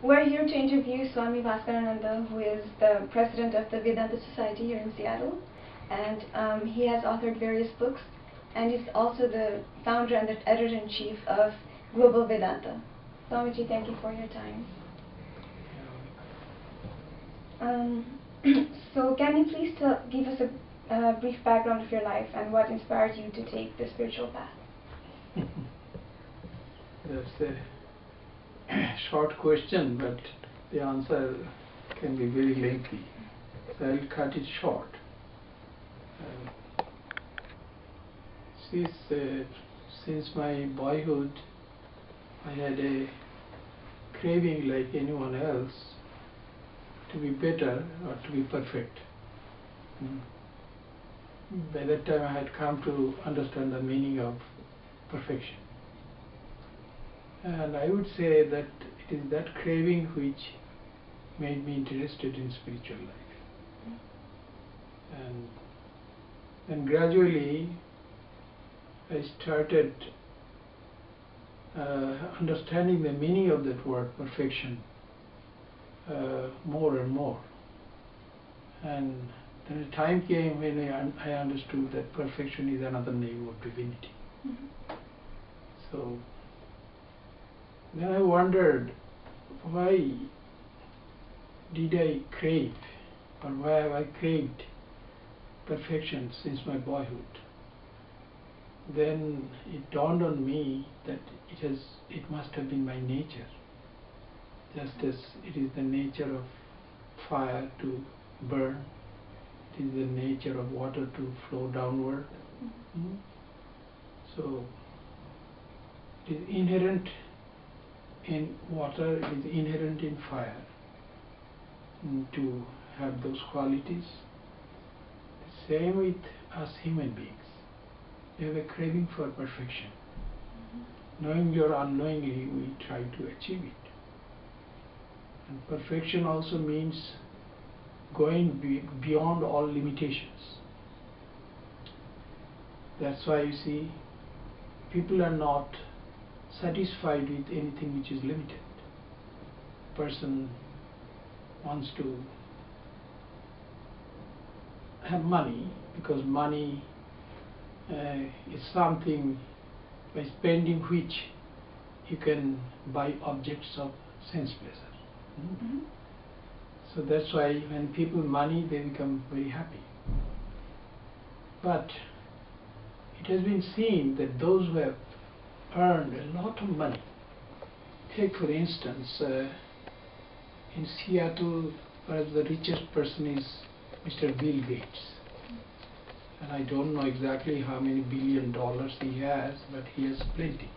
We're here to interview Swami Bhaskarananda, who is the president of the Vedanta Society here in Seattle, and he has authored various books, and he's also the founder and the editor-in-chief of Global Vedanta. Swamiji, thank you for your time. So can you please give us a brief background of your life and what inspired you to take the spiritual path? That's a short question, but the answer can be very lengthy, so I'll cut it short. Since my boyhood, I had a craving like anyone else to be better or to be perfect. By that time I had come to understand the meaning of perfection. And I would say that it is that craving which made me interested in spiritual life. And then gradually I started understanding the meaning of that word perfection more and more. And then a time came when I understood that perfection is another name of divinity. So then I wondered, why did I crave, or why have I craved perfection since my boyhood? Then it dawned on me that it must have been my nature, just as it is the nature of fire to burn, it is the nature of water to flow downward. So it is inherent in water, it is inherent in fire to have those qualities. The same with us human beings. We have a craving for perfection. Knowingly or unknowingly, we try to achieve it. And perfection also means going beyond all limitations. That's why you see, people are not satisfied with anything which is limited. Person wants to have money because money is something by spending which you can buy objects of sense pleasure. So that's why when people money, they become very happy. But it has been seen that those who have earned a lot of money, take for instance, in Seattle, perhaps the richest person is Mr. Bill Gates. And I don't know exactly how many $1 billion he has, but he has plenty.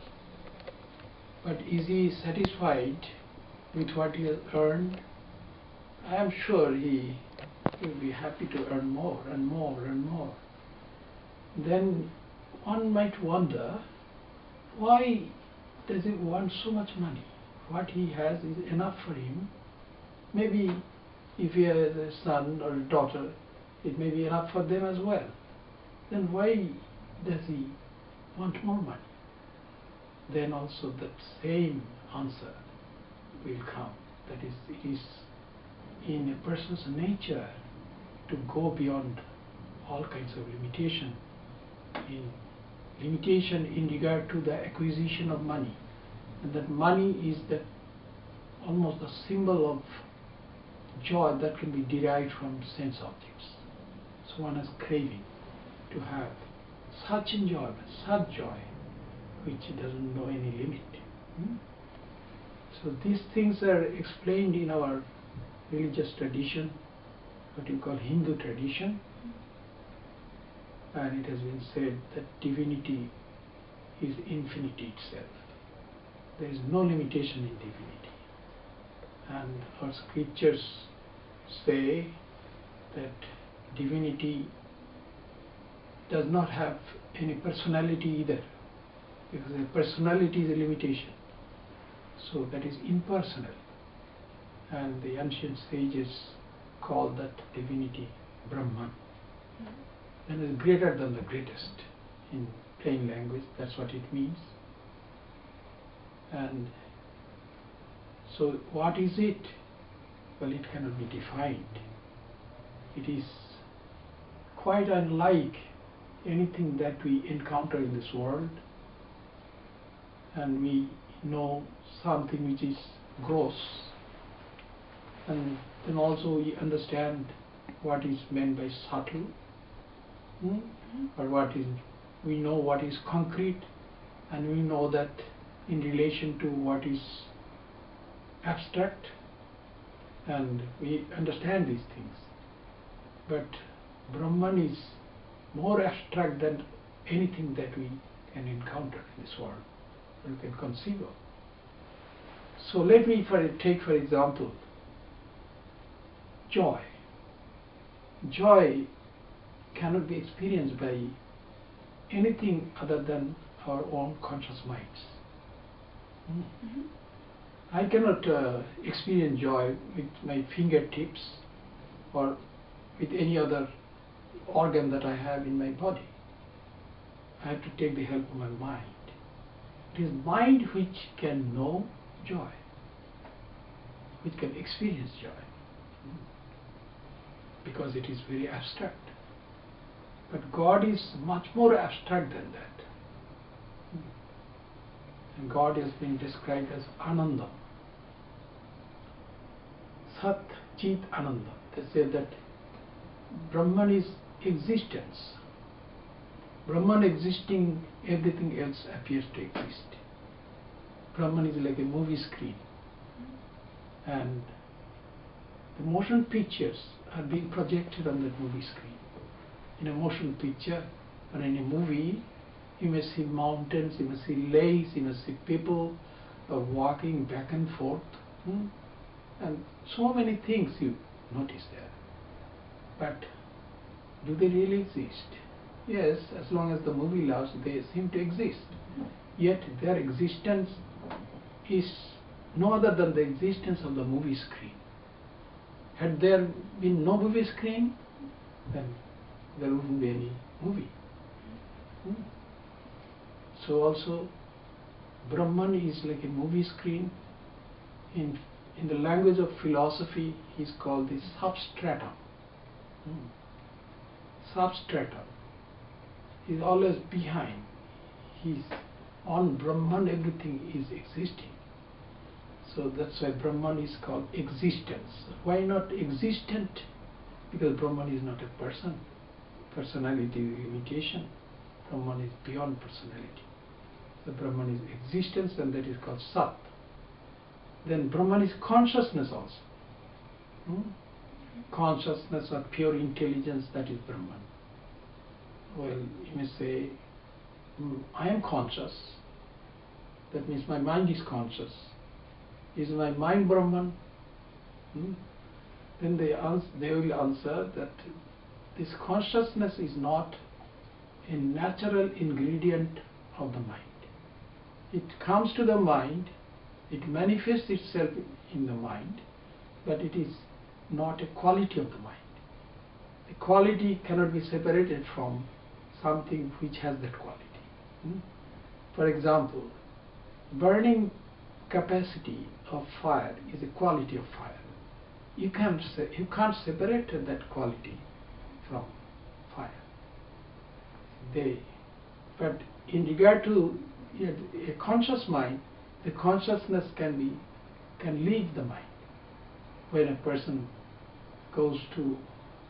But is he satisfied with what he has earned? I am sure he will be happy to earn more and more and more. Then one might wonder, why does he want so much money? What he has is enough for him. Maybe if he has a son or a daughter, it may be enough for them as well. Then why does he want more money? Then also that same answer will come. That is, it is in a person's nature to go beyond all kinds of limitation. Limitation in regard to the acquisition of money. And that money is almost the symbol of joy that can be derived from sense objects. So one has craving to have such enjoyment, such joy, which doesn't know any limit. So these things are explained in our religious tradition, what you call Hindu tradition. And it has been said that divinity is infinity itself. There is no limitation in divinity. And our scriptures say that divinity does not have any personality either, because a personality is a limitation. So that is impersonal. And the ancient sages call that divinity Brahman. And is greater than the greatest. In plain language, that's what it means. And So what is it? Well, it cannot be defined. It is quite unlike anything that we encounter in this world, and we know something which is gross, and then also we understand what is meant by subtle, or what is, we know what is concrete, and we know that in relation to what is abstract, and we understand these things. But Brahman is more abstract than anything that we can encounter in this world, or we can conceive of. So let me take for example joy. Joy cannot be experienced by anything other than our own conscious minds. I cannot experience joy with my fingertips or with any other organ that I have in my body. I have to take the help of my mind. It is mind which can know joy, which can experience joy, because it is very abstract. But God is much more abstract than that. And God has been described as Ananda. Sat Chit Ananda. They say that Brahman is existence. Brahman existing, everything else appears to exist. Brahman is like a movie screen, and the motion pictures are being projected on that movie screen. In a motion picture or in a movie, you may see mountains, you may see lakes, you may see people walking back and forth, and so many things you notice there. But do they really exist? Yes, as long as the movie lasts, they seem to exist. Yet their existence is no other than the existence of the movie screen. Had there been no movie screen, then there wouldn't be any movie. So also Brahman is like a movie screen. In the language of philosophy, he is called the substratum. Substratum. He is always behind. He's on Brahman, everything is existing. So that's why Brahman is called existence. Why not existent? Because Brahman is not a person. Personality is limitation. Brahman is beyond personality. So Brahman is existence, and that is called Sat. Then Brahman is consciousness also. Consciousness or pure intelligence, that is Brahman. Well, you may say, I am conscious. That means my mind is conscious. Is my mind Brahman? Then they will answer that this consciousness is not a natural ingredient of the mind. It comes to the mind, it manifests itself in the mind, but it is not a quality of the mind. The quality cannot be separated from something which has that quality. For example, burning capacity of fire is a quality of fire. You can't separate that quality from fire. But in regard to a conscious mind, the consciousness can leave the mind. When a person goes to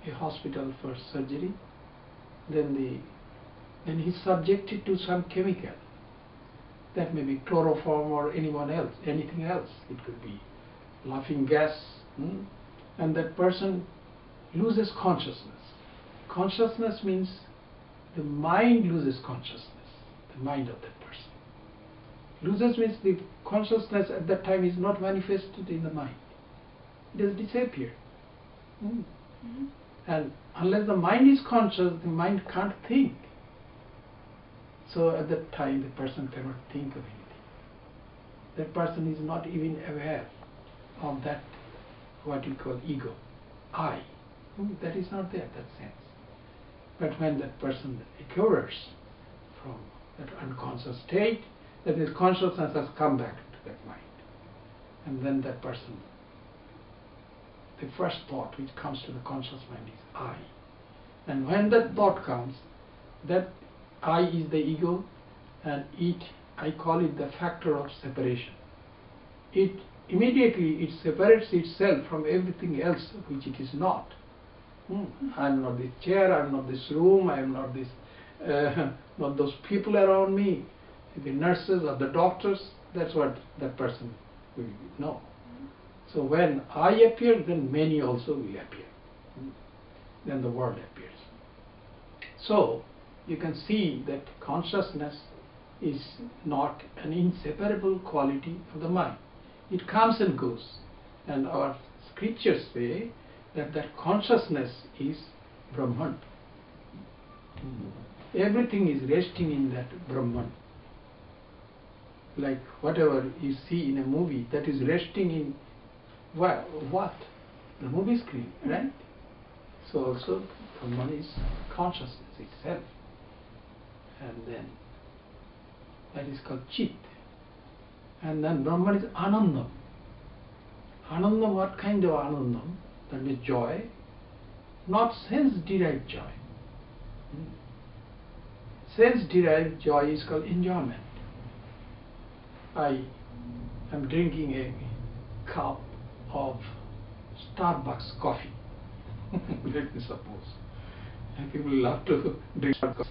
a hospital for surgery, then he's subjected to some chemical. That may be chloroform or anything else. It could be laughing gas, and that person loses consciousness. Consciousness means the mind loses consciousness, the mind of that person. Loses means the consciousness at that time is not manifested in the mind. It has disappeared. And unless the mind is conscious, the mind can't think. So at that time the person cannot think of anything. That person is not even aware of that, what you call ego, I. That is not there, that sense. But when that person recovers from that unconscious state, that his consciousness has come back to that mind. and then that person, the first thought which comes to the conscious mind is I. And when that thought comes, that I is the ego, and I call it the factor of separation. Immediately it separates itself from everything else which it is not. I am not this chair, I am not this room, I am not this, not those people around me, the nurses or the doctors. That's what that person will know. So when I appear, then many also will appear. Then the world appears. So you can see that consciousness is not an inseparable quality of the mind. It comes and goes. And our scriptures say that that consciousness is Brahman. Everything is resting in that Brahman. Like whatever you see in a movie, that is resting in what? The movie screen, right? So also Brahman is consciousness itself. And then that is called Chit. And then Brahman is Anandam. Anandam, what kind of Anandam? That means joy, not sense-derived joy. Sense-derived joy is called enjoyment. I am drinking a cup of Starbucks coffee. Let me suppose. And people love to drink coffee.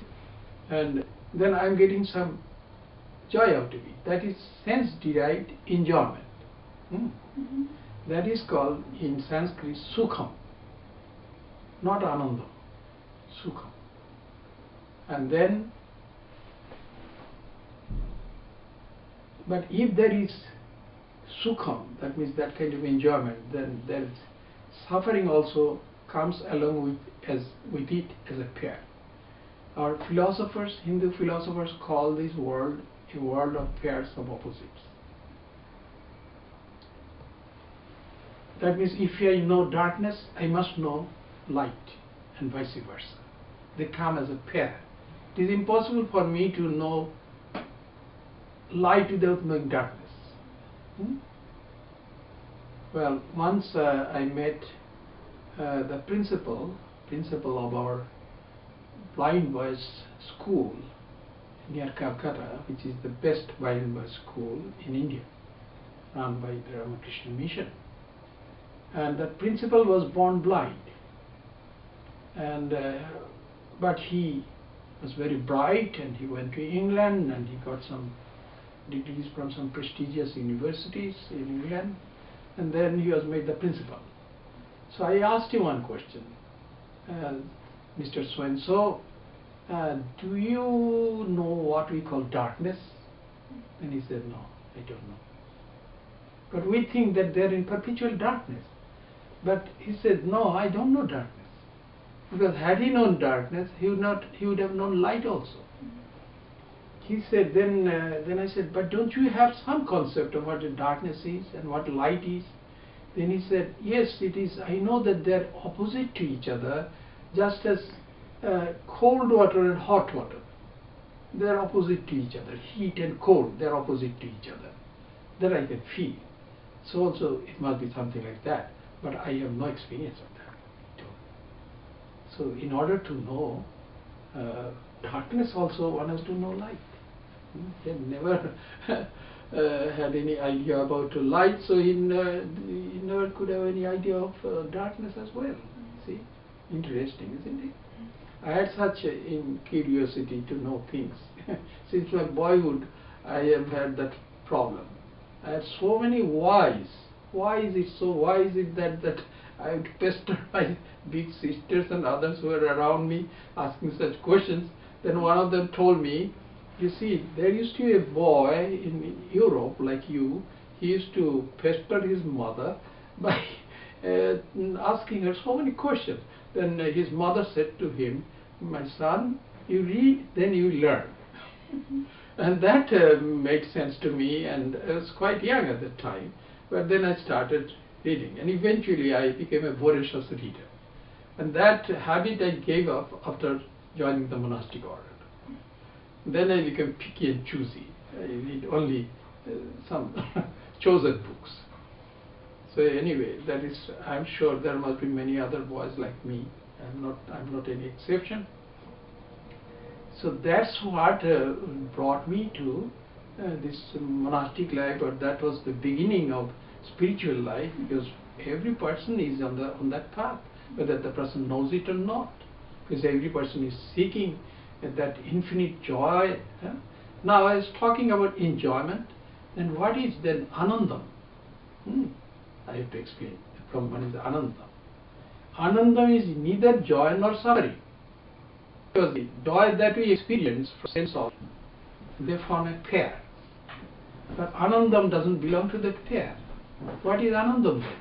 And then I am getting some joy out of it. That is sense-derived enjoyment. That is called in Sanskrit Sukham, not Anandam, Sukham. And then, but if there is Sukham, that means that kind of enjoyment, then there is suffering also comes along with it as a pair. Our philosophers, Hindu philosophers, call this world a world of pairs of opposites. That means if I know darkness, I must know light, and vice versa. They come as a pair. It is impossible for me to know light without knowing darkness. Well, once I met the principal of our blind boys school near Calcutta, which is the best blind boys school in India, run by the Ramakrishna Mission. And that principal was born blind, and but he was very bright, and he went to England and he got some degrees from some prestigious universities in England, and then he was made the principal. So I asked him one question, Mr. So-and-so, do you know what we call darkness? And he said, no, I don't know. But we think that they're in perpetual darkness. But he said, no, I don't know darkness. Because had he known darkness, he would have known light also. He said, then I said, but don't you have some concept of what darkness is and what light is? Then he said, yes, it is. I know that they're opposite to each other, just as cold water and hot water. They're opposite to each other. Heat and cold, they're opposite to each other. That I can feel. So also it must be something like that. But I have no experience of that. So in order to know darkness also, one has to know light. He had never had any idea about light, so he never could have any idea of darkness as well. See, interesting, isn't it? I had such a curiosity to know things. Since my boyhood, I have had that problem. I had so many whys. Why is it so? Why is it that I would pester my big sisters and others who were around me asking such questions? Then one of them told me, you see, there used to be a boy in Europe like you. He used to pester his mother by asking her so many questions. Then his mother said to him, my son, you read, then you learn. And that made sense to me, and I was quite young at that time. But then I started reading, and eventually I became a voracious reader. And that habit I gave up after joining the monastic order. Then I became picky and choosy. I read only some chosen books. So anyway, that is, I'm sure there must be many other boys like me. I'm not any exception. So that's what brought me to this monastic life, or that was the beginning of spiritual life, because every person is on that path, whether the person knows it or not, because every person is seeking that infinite joy. Now I was talking about enjoyment, then what is then anandam? I have to explain from what is anandam. Anandam is neither joy nor suffering. Because the joy that we experience from sense of, they form a pair. But anandam doesn't belong to that pair. What is anandam then?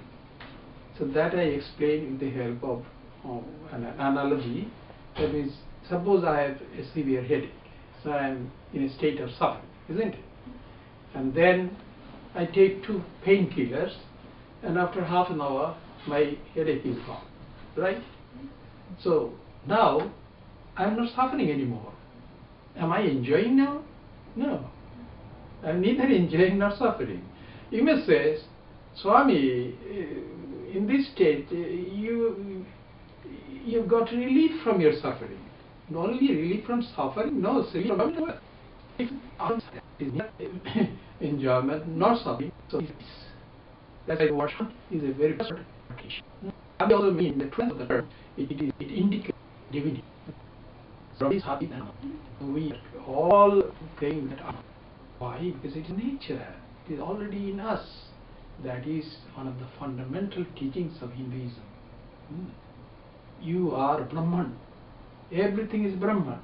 So that I explain with the help of an analogy. That is, suppose I have a severe headache, so I am in a state of suffering, isn't it? And then I take 2 painkillers, and after half an hour my headache is gone, right? So now I am not suffering anymore. Am I enjoying now? No. I am neither enjoying nor suffering. You may say, Swami, in this state you've got relief from your suffering. Not only relief from suffering, no, relief from enjoyment, not suffering. So that's why worship is a very important practice. I also mean the truth of the term, it indicates divinity. So is happy now. We are all praying that up. Why? Because it is nature. It is already in us. That is one of the fundamental teachings of Hinduism. You are Brahman. Everything is Brahman.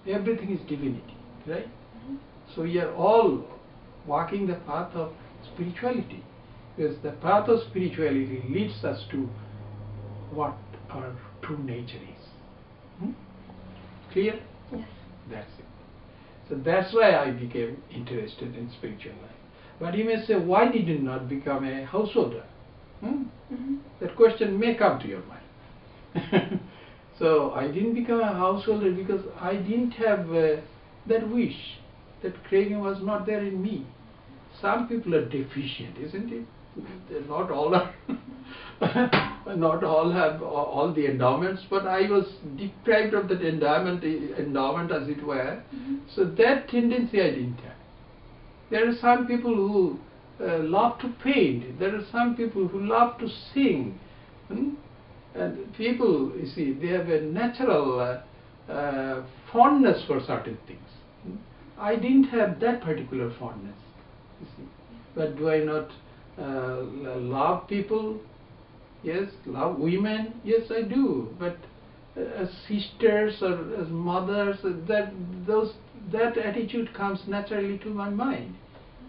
Everything is divinity, right? So we are all walking the path of spirituality, because the path of spirituality leads us to what our true nature is. Clear? Yes. That's it. So that's why I became interested in spiritual life. But you may say, why did you not become a householder? That question may come to your mind. So I didn't become a householder because I didn't have that wish. That craving was not there in me. Some people are deficient, isn't it? Not all are. Not all have all the endowments, but I was deprived of that endowment as it were. So that tendency I didn't have. There are some people who love to paint. There are some people who love to sing. And people, you see, they have a natural fondness for certain things. I didn't have that particular fondness, you see. But do I not love people? Yes. Love women? Yes, I do. But as sisters or as mothers, that attitude comes naturally to my mind,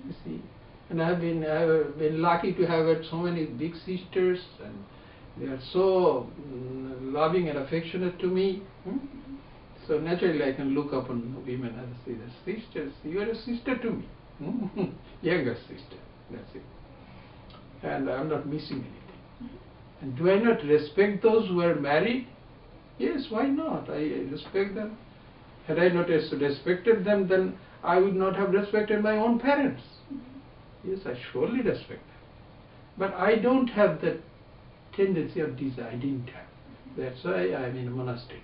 you see. And I have been lucky to have had so many big sisters, and they are so loving and affectionate to me. So naturally I can look upon women and say, sisters, you are a sister to me. Younger sister, that's it. And I am not missing anything. And do I not respect those who are married? Yes, why not? I respect them. Had I not respected them, then I would not have respected my own parents. Yes, I surely respect them. But I don't have that tendency of desire. I didn't have. That's why I am in a monastery.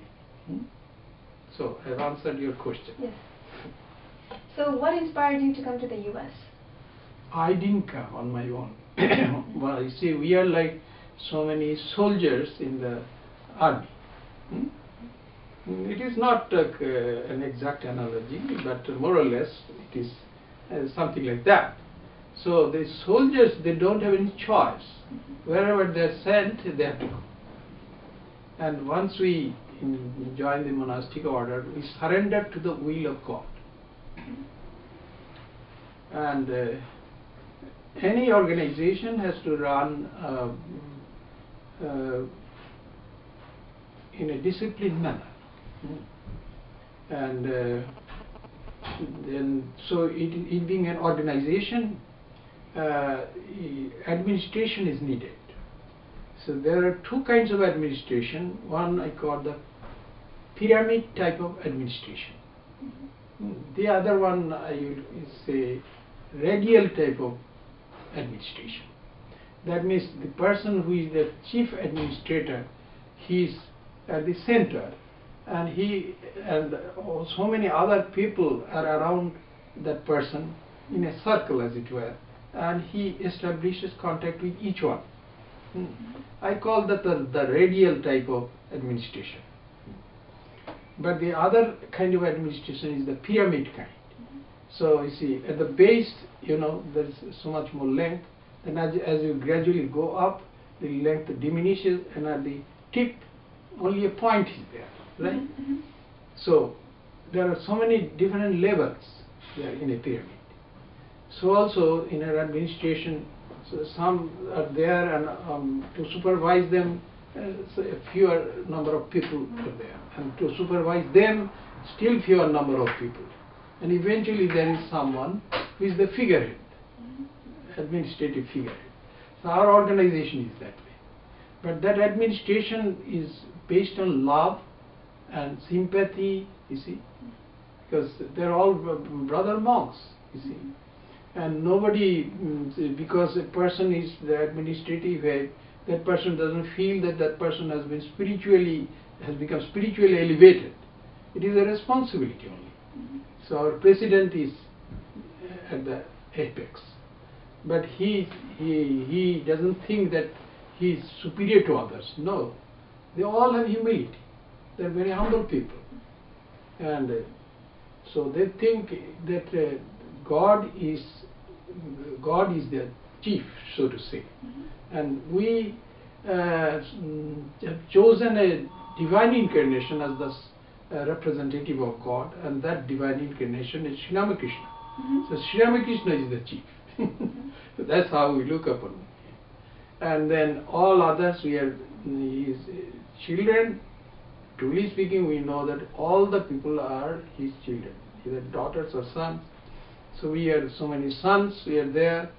So I have answered your question. Yes. So what inspired you to come to the US? I didn't come on my own. Well, you see, we are like so many soldiers in the army. It is not an exact analogy, but more or less it is something like that. So the soldiers, they don't have any choice. Wherever they are sent, they have to go. And once we join the monastic order, we surrender to the will of God. And any organization has to run in a disciplined manner. And then, so it being an organization, administration is needed. So there are 2 kinds of administration. One I call the pyramid type of administration. The other one I will say radial type of administration. That means the person who is the chief administrator, he is at the center, and he and so many other people are around that person in a circle, as it were, and he establishes contact with each one. I call that the radial type of administration. But the other kind of administration is the pyramid kind. So you see, at the base, there is so much more length, and as you gradually go up, the length diminishes, and at the tip, only a point is there, right? So there are so many different levels there in a pyramid. So also in an administration, so some are there, and to supervise them, so a fewer number of people are there, and to supervise them, still fewer number of people, and eventually there is someone who is the figurehead, administrative figurehead. So our organization is that way, but that administration is based on love and sympathy, you see, because they're all brother monks, you see. And nobody, because a person is the administrative head, that person doesn't feel that that person has become spiritually elevated. It is a responsibility only. So our president is at the apex, but he doesn't think that he is superior to others. No, they all have humility. They are very humble people, and so they think that God is the chief, so to say. And we have chosen a divine incarnation as the representative of God, and that divine incarnation is Sri Ramakrishna. So Sri Ramakrishna is the chief. So that's how we look upon him. And then all others, we are his children. Truly speaking, we know that all the people are his children, either daughters or sons. So we are so many sons, we are there,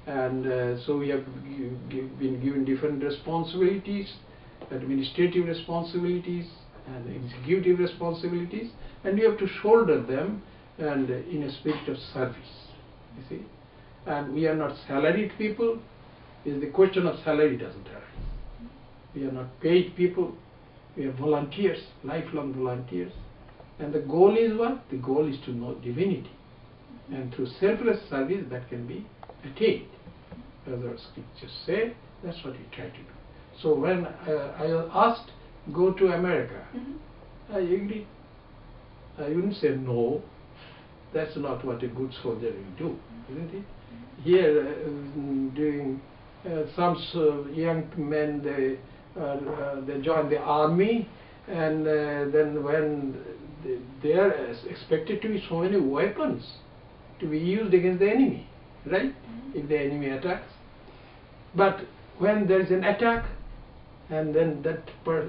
and so we have been given different responsibilities, administrative responsibilities and executive responsibilities, and we have to shoulder them, and in a spirit of service, you see. And we are not salaried people. The question of salary doesn't arise. We are not paid people. We are volunteers, lifelong volunteers. And the goal is what? The goal is to know divinity. And through selfless service that can be attained. As our scriptures say, that's what we try to do. So when I was asked, go to America, I agreed. I wouldn't say no. That's not what a good soldier will do, isn't it? Here, during some young men, they join the army, and then when they are expected to be so many weapons to be used against the enemy, right? If the enemy attacks. But when there is an attack, and then that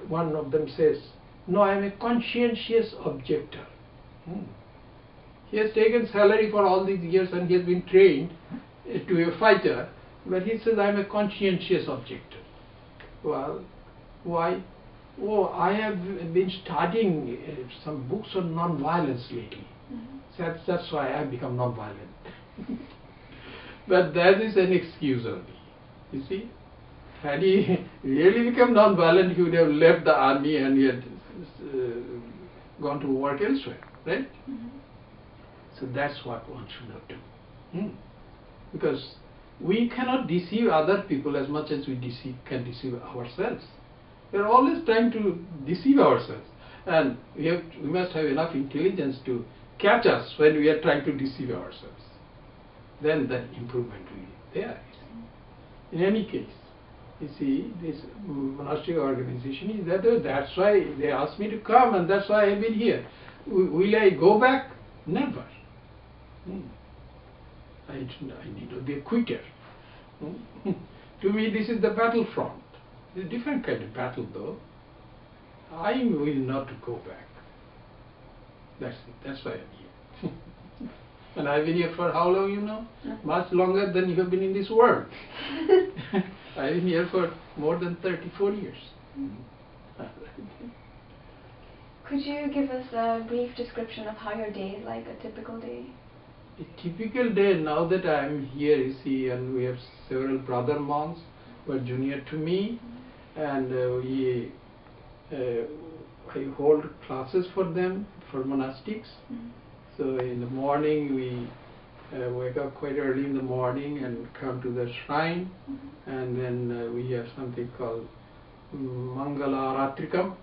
one of them says, no, I am a conscientious objector. He has taken salary for all these years and he has been trained to be a fighter, but he says, I am a conscientious objector. Well, why? Oh, I have been studying some books on non-violence lately. That's why I have become non-violent. But that is an excuse only. You see, had he really become non-violent, he would have left the army and he had gone to work elsewhere, right? So that's what one should not do. Because we cannot deceive other people as much as we can deceive ourselves. We are always trying to deceive ourselves, and we must have enough intelligence to catch us when we are trying to deceive ourselves. Then that improvement will be there. In any case, you see, this monastic organization is that way. That's why they asked me to come, and that's why I have been here. Will I go back? Never. I need to be a quitter. To me, this is the battlefront. It's a different kind of battle, though. I will not go back. That's why I'm here. And I've been here for how long, you know? Much longer than you have been in this world. I've been here for more than 34 years. Could you give us a brief description of how your day is like, a typical day? A typical day, now that I am here, you see, and we have several brother monks, were junior to me, and I hold classes for them for monastics. So in the morning we wake up quite early in the morning and come to the shrine, and then we have something called Mangala Ratrikam.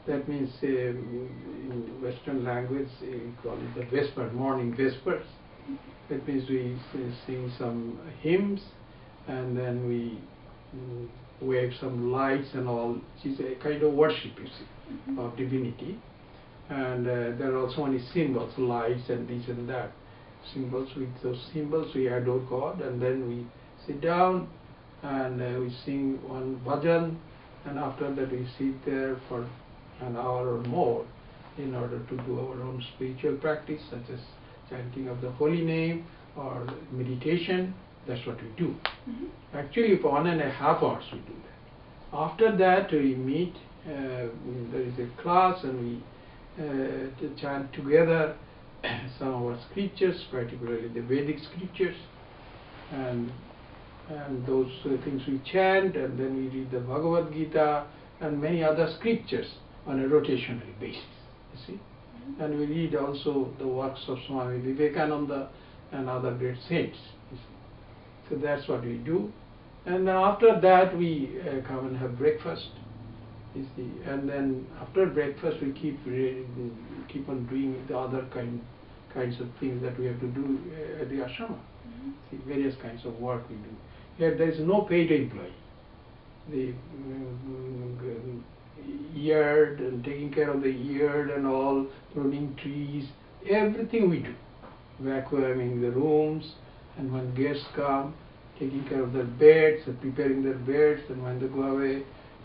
That means in Western language we call it the Vesper, morning Vespers. That means we sing some hymns, and then we wave some lights and all, which is a kind of worship, you see, of divinity. And there are also many symbols, lights and this and that. Symbols, with those symbols we adore God, and then we sit down and we sing one bhajan, and after that we sit there for an hour or more in order to do our own spiritual practice, such as chanting of the holy name or meditation. That's what we do. Actually for 1.5 hours we do that. After that we meet, there is a class, and we chant together some of our scriptures, particularly the Vedic scriptures, and those things we chant, and then we read the Bhagavad Gita and many other scriptures on a rotational basis, you see. And we read also the works of Swami Vivekananda and other great saints, you see. So that's what we do. And then after that we come and have breakfast, you see. And then after breakfast we keep on doing the other kinds of things that we have to do at the ashrama. See, various kinds of work we do. Here there is no paid employee. The yard and taking care of the yard and all, pruning trees, everything we do. Vacuuming the rooms, and when guests come, taking care of their beds and preparing their beds, and when they go away,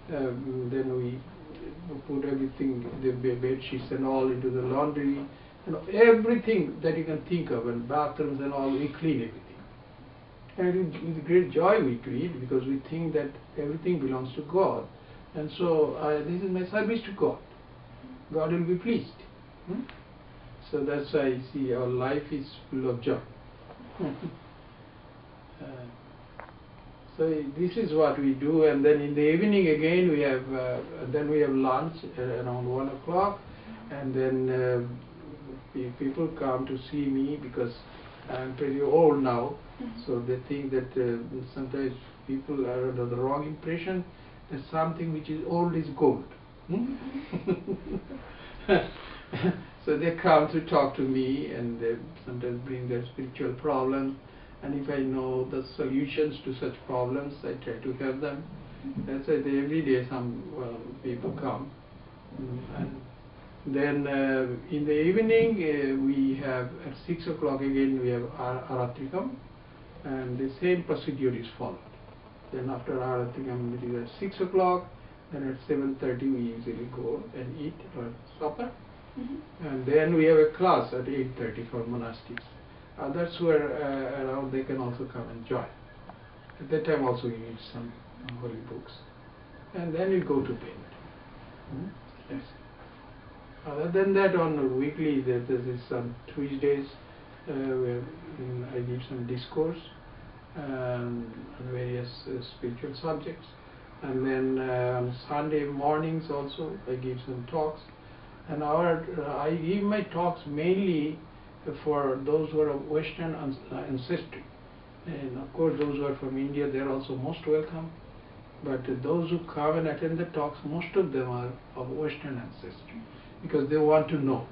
then we put everything, the bed sheets and all, into the laundry, and everything that you can think of, and bathrooms and all, we clean everything. And with great joy we do it, because we think that everything belongs to God. And so this is my service to God. God will be pleased. So that's why I see our life is full of joy. So this is what we do, and then in the evening again we have lunch around 1 o'clock, and then people come to see me because I'm pretty old now, so they think that sometimes people are under the wrong impression that something which is old is gold. So they come to talk to me, and they sometimes bring their spiritual problems, and if I know the solutions to such problems, I try to help them. That's why every day some people come. And then in the evening we have at 6 o'clock again we have Aratrikam, and the same procedure is followed. Then after Aratrikam it is at 6 o'clock, then at 7:30 we usually go and eat our supper, and then we have a class at 8:30 for monastics. Others who are around, they can also come and join. At that time also we read some holy books, and then we go to bed. Yes. Other than that, on weekly, there is some Tuesdays where I give some discourse on various spiritual subjects, and then on Sunday mornings also I give some talks. And I give my talks mainly for those who are of Western ancestry, and of course those who are from India, they are also most welcome. But those who come and attend the talks, most of them are of Western ancestry, because they want to know.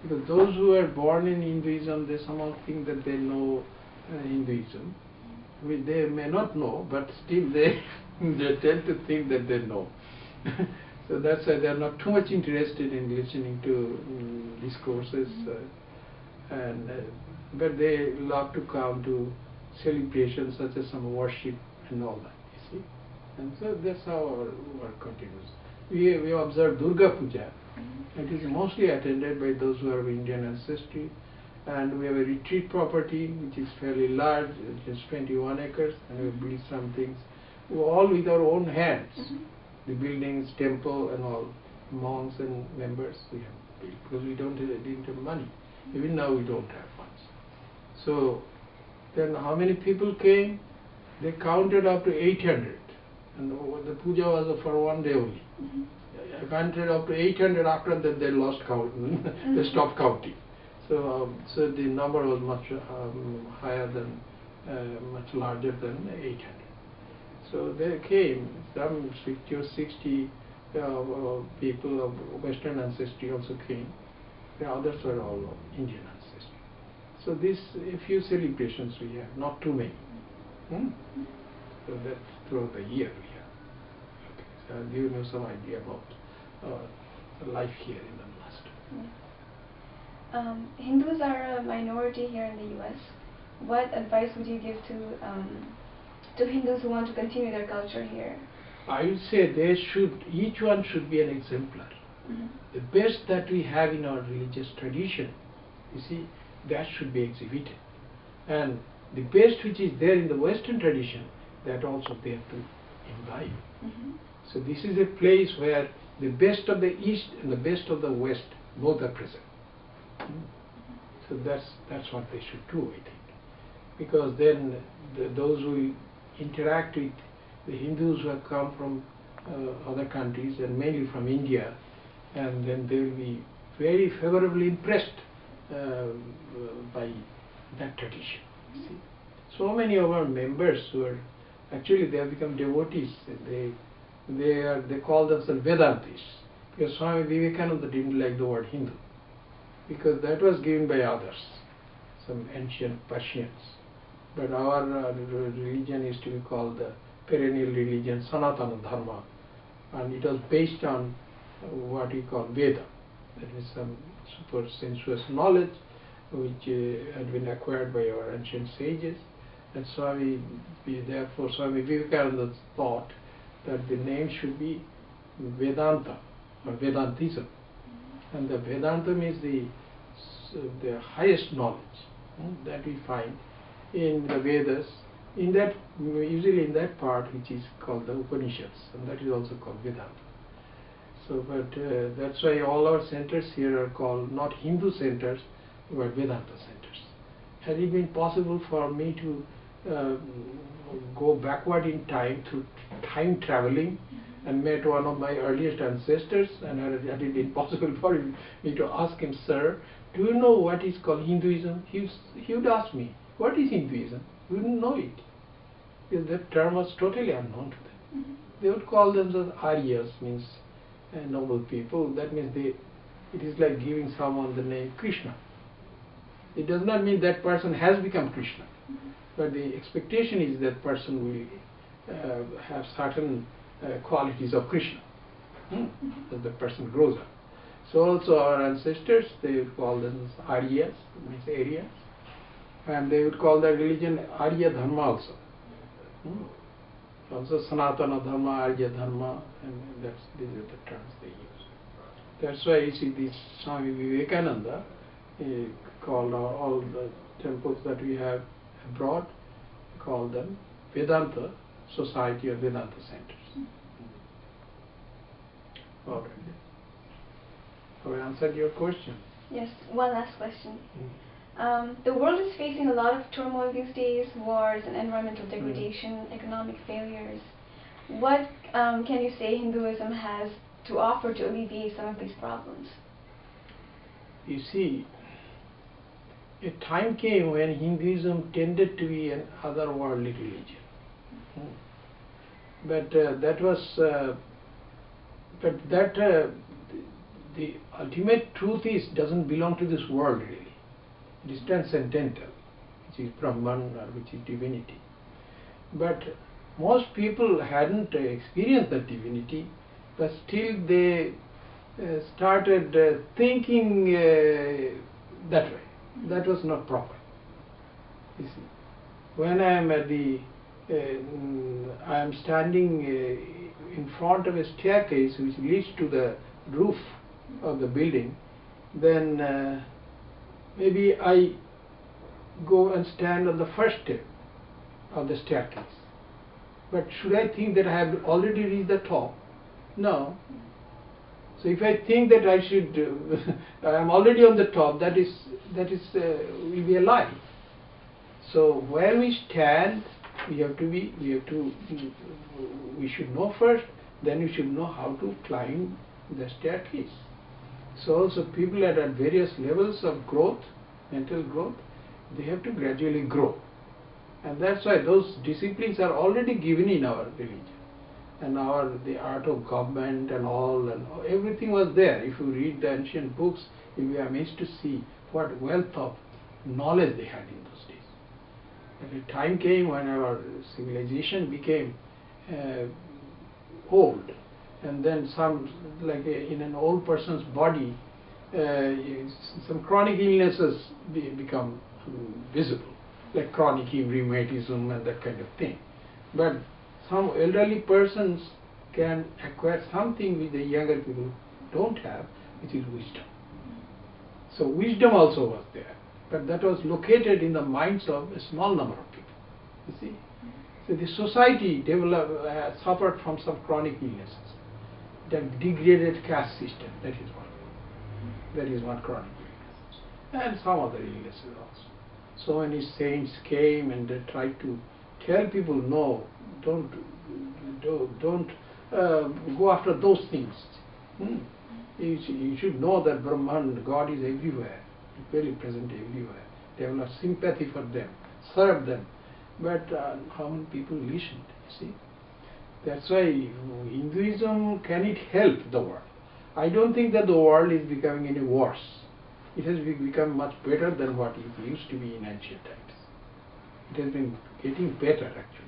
Because those who are born in Hinduism, they somehow think that they know Hinduism. They may not know, but still they tend to think that they know. So that's why they are not too much interested in listening to discourses, but they love to come to celebrations such as some worship and all that, you see. And so that's how our work continues. We observe Durga Puja. It is mostly attended by those who are of Indian ancestry, and we have a retreat property which is fairly large, it is 21 acres, and we built some things, all with our own hands. The buildings, temple and all, monks and members we have built, because we didn't have money. Even now we don't have funds. So then how many people came? They counted up to 800. and the puja was for one day only. I counted up to 800. After that, they lost count. They stopped counting. So the number was much higher than, much larger than 800. So they came, some 50 or 60 people of Western ancestry also came. The others were all of Indian ancestry. So these a few celebrations we have, not too many. So that throughout the year we have. Okay. So I'll give you some idea about life here in the monastery. Hindus are a minority here in the US. What advice would you give to Hindus who want to continue their culture here? I would say each one should be an exemplar. The best that we have in our religious tradition, you see, that should be exhibited. And the best which is there in the Western tradition, that also they have to imbibe. So this is a place where the best of the East and the best of the West both are present. So that's what they should do, I think. Because then those who interact with the Hindus who have come from other countries and mainly from India, and then they will be very favorably impressed by that tradition. See? So many of our members who are actually they have become devotees. They call themselves Vedantis, because Swami Vivekananda didn't like the word Hindu, because that was given by others, some ancient Persians. But our religion is to be called the perennial religion, Sanatana Dharma, and it was based on what we call Veda. That is some super sensuous knowledge which had been acquired by our ancient sages. And therefore Swami Vivekananda thought that the name should be Vedanta or Vedantism. And the Vedantam is the highest knowledge that we find in the Vedas, usually in that part which is called the Upanishads, and that is also called Vedanta. So, but that's why all our centers here are called not Hindu centers, but Vedanta centers. Had it been possible for me to go backward in time through time traveling and met one of my earliest ancestors, and had it been possible for me to ask him, "Sir, do you know what is called Hinduism?" He would ask me, "What is Hinduism?" We wouldn't know it, because that term was totally unknown to them. They would call themselves Aryas, means noble people. That means it is like giving someone the name Krishna. It does not mean that person has become Krishna, but the expectation is that person will have certain qualities of Krishna as the person grows up. So also our ancestors, they would call them Aryas, means Aryas, and they would call their religion Arya Dharma also. Also Sanatana Dharma, Arya Dharma, and these are the terms they use. That's why you see this Swami Vivekananda called all the temples that we have abroad, call them Vedanta Society or Vedanta Centers. All right. Have I answered your question? Yes, one last question. The world is facing a lot of turmoil these days, wars and environmental degradation, economic failures. What can you say Hinduism has to offer to alleviate some of these problems? You see, a time came when Hinduism tended to be an otherworldly religion. But that was, the ultimate truth doesn't belong to this world really. It is transcendental, which is Brahman or which is divinity. But most people hadn't experienced that divinity, but still they started thinking that way. That was not proper. You see, when I am I am standing in front of a staircase which leads to the roof of the building, then maybe I go and stand on the first step of the staircase. But should I think that I have already reached the top? No. So if I think that I should, I am already on the top, will be a lie. So where we stand We should know first, then we should know how to climb the staircase. So also people at various levels of growth, mental growth, they have to gradually grow. And that's why those disciplines are already given in our religion. And the art of government and everything was there. If you read the ancient books, you'll be amazed to see what wealth of knowledge they had in those days. At a time came when our civilization became old, and then in an old person's body, some chronic illnesses become visible, like chronic rheumatism and that kind of thing. But some elderly persons can acquire something which the younger people don't have, which is wisdom. So wisdom also was there, but that was located in the minds of a small number of people. You see, so the society suffered from some chronic illnesses, the degraded caste system. That is one. That is one chronic illness, and some other illnesses also. So many saints came and they tried to tell people, no, don't go after those things. You should know that Brahman, God is everywhere, very present everywhere. Develop sympathy for them, serve them. But how many people listened, you see? That's why Hinduism, can it help the world? I don't think that the world is becoming any worse. It has become much better than what it used to be in ancient times. It has been getting better, actually.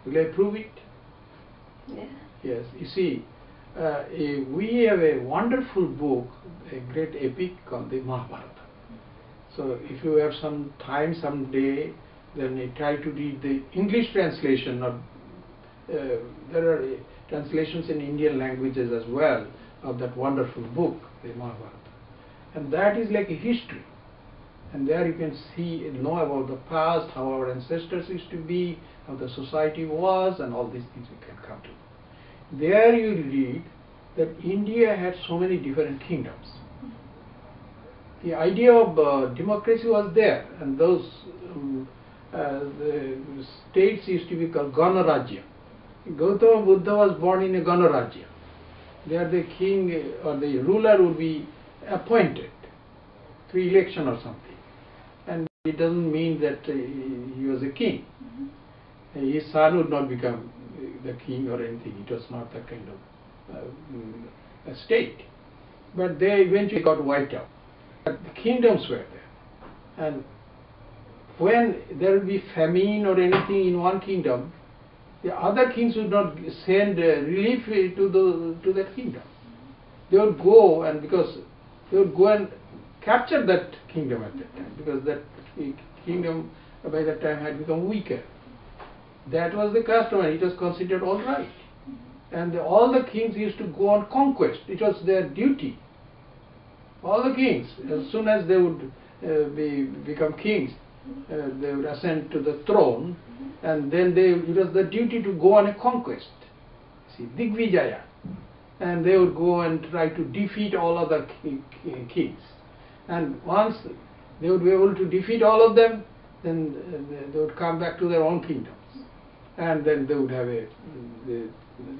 Will I prove it? Yeah. Yes. You see, we have a wonderful book, a great epic called the Mahabharata. So if you have some time someday, then you try to read the English translation of, there are translations in Indian languages as well of that wonderful book, the Mahabharata. And that is like a history. And there you can see, know about the past, how our ancestors used to be, how the society was, and all these things we can come to. There you read that India had so many different kingdoms. The idea of democracy was there, and those the states used to be called Ganarajya. Gautama Buddha was born in a Ganarajya. There the king or the ruler would be appointed through election or something. And it doesn't mean that he was a king. His son would not become the king or anything. It was not that kind of a state. But they eventually got wiped out. But the kingdoms were there. And when there would be famine or anything in one kingdom, the other kings would not send relief to that kingdom. They would go, and because they would go and capture that kingdom at that time, because that kingdom by that time had become weaker. That was the custom, and it was considered all right. And all the kings used to go on conquest. It was their duty. All the kings, as soon as they would become kings, they would ascend to the throne, and then it was the duty to go on a conquest. See, Digvijaya. And they would go and try to defeat all other kings. And once they would be able to defeat all of them, then they would come back to their own kingdoms. And then they would have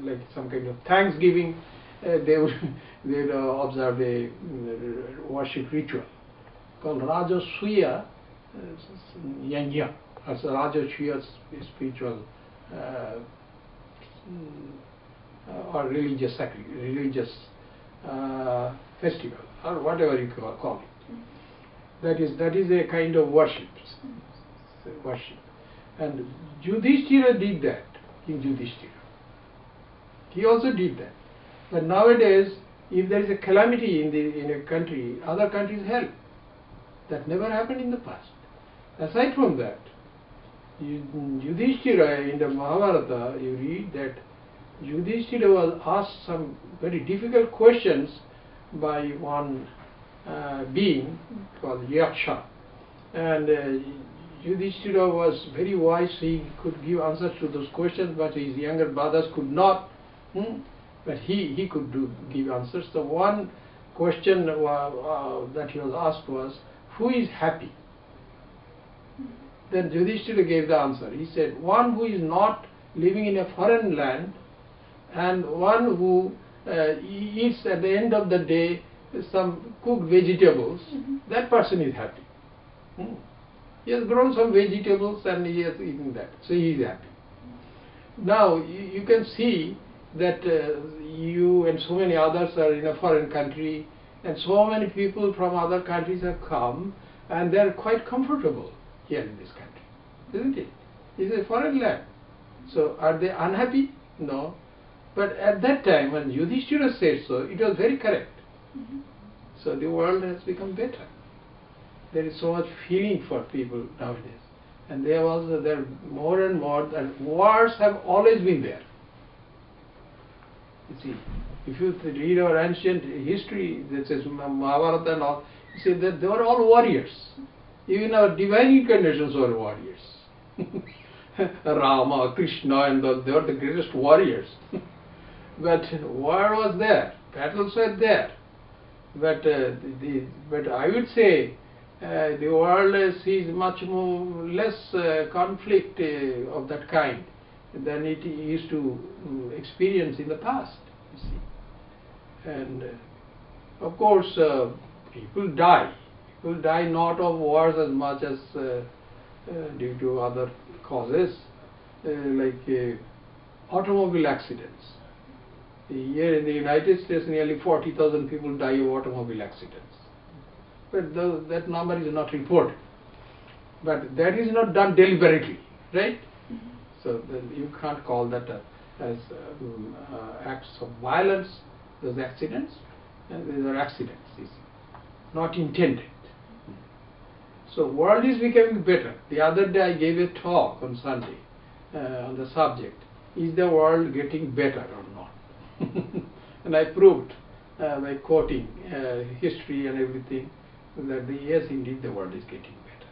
like some kind of thanksgiving. They would observe a worship ritual called Rajasuya Yanya, as a Rajasuya spiritual or religious festival, or whatever you call it. That is a kind of worship. And Yudhishthira did that, King Yudhishthira. He also did that. But nowadays, if there is a calamity in a country, other countries help. That never happened in the past. Aside from that, Yudhishthira, in the Mahabharata, you read that Yudhishthira was asked some very difficult questions by one being called Yaksha. And Yudhishthira was very wise. He could give answers to those questions, but his younger brothers could not. But he could give answers. The one question that he was asked was, who is happy? Then Yudhishthira gave the answer. He said, one who is not living in a foreign land and one who eats at the end of the day some cooked vegetables, that person is happy. He has grown some vegetables and he has eaten that, so he is happy. Now you can see that you and so many others are in a foreign country, and so many people from other countries have come, and they are quite comfortable here in this country, isn't it? It's a foreign land. So are they unhappy? No. But at that time, when Yudhishthira said so, it was very correct. So the world has become better. There is so much feeling for people nowadays. And there are more and more, and wars have always been there. You see, if you read our ancient history, that says Mahabharata and all, you see that they were all warriors. Even our divine incarnations were warriors. Rama, Krishna, and they were the greatest warriors. But war was there, battles were there. But I would say the world sees much less conflict of that kind than it used to experience in the past, you see. And of course, people die. People die not of wars as much as due to other causes, like automobile accidents. Here in the United States, nearly 40,000 people die of automobile accidents. But that number is not reported. But that is not done deliberately, right? So you can't call that as acts of violence, those accidents. These are accidents, you see, not intended. So world is becoming better. The other day I gave a talk on Sunday on the subject, is the world getting better or not? And I proved by quoting history and everything that yes, indeed the world is getting better.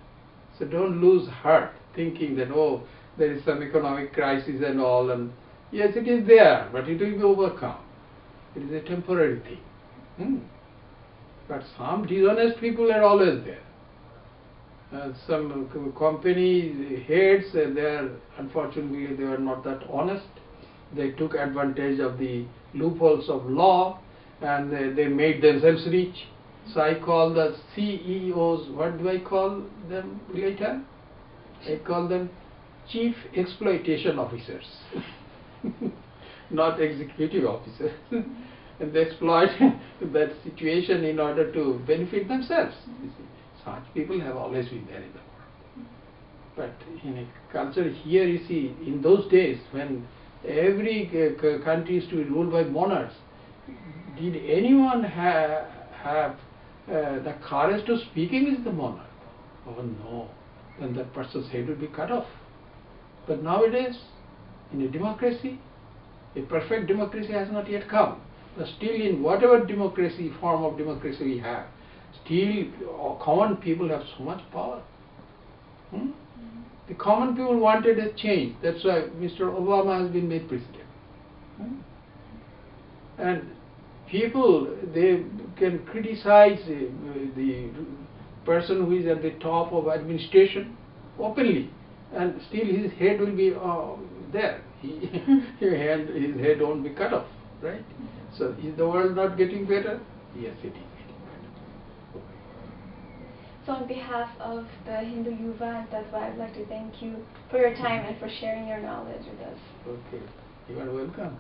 So don't lose heart thinking that, oh, there is some economic crisis and all, and yes, it is there, but it will be overcome. It is a temporary thing. But some dishonest people are always there. Some company heads, unfortunately they were not that honest. They took advantage of the loopholes of law and they made themselves rich. So I call the CEOs, what do I call them later? I call them Chief Exploitation Officers, not Executive Officers. And they exploit that situation in order to benefit themselves. You see. Such people have always been there in the world. But in a culture here, you see, in those days when every country used to be ruled by monarchs, did anyone have the courage to speak against the monarch? Oh no, then that person's head would be cut off. But nowadays, in a democracy, a perfect democracy has not yet come. But still in whatever democracy, form of democracy we have, still common people have so much power. The common people wanted a change. That's why Mr. Obama has been made president. And people, they can criticize the person who is at the top of administration openly, and still his head will be there. His head won't be cut off, right? So is the world not getting better? Yes, it is getting better. So on behalf of the HinduYUVA and Tattva, I'd like to thank you for your time and for sharing your knowledge with us. Okay, you are welcome.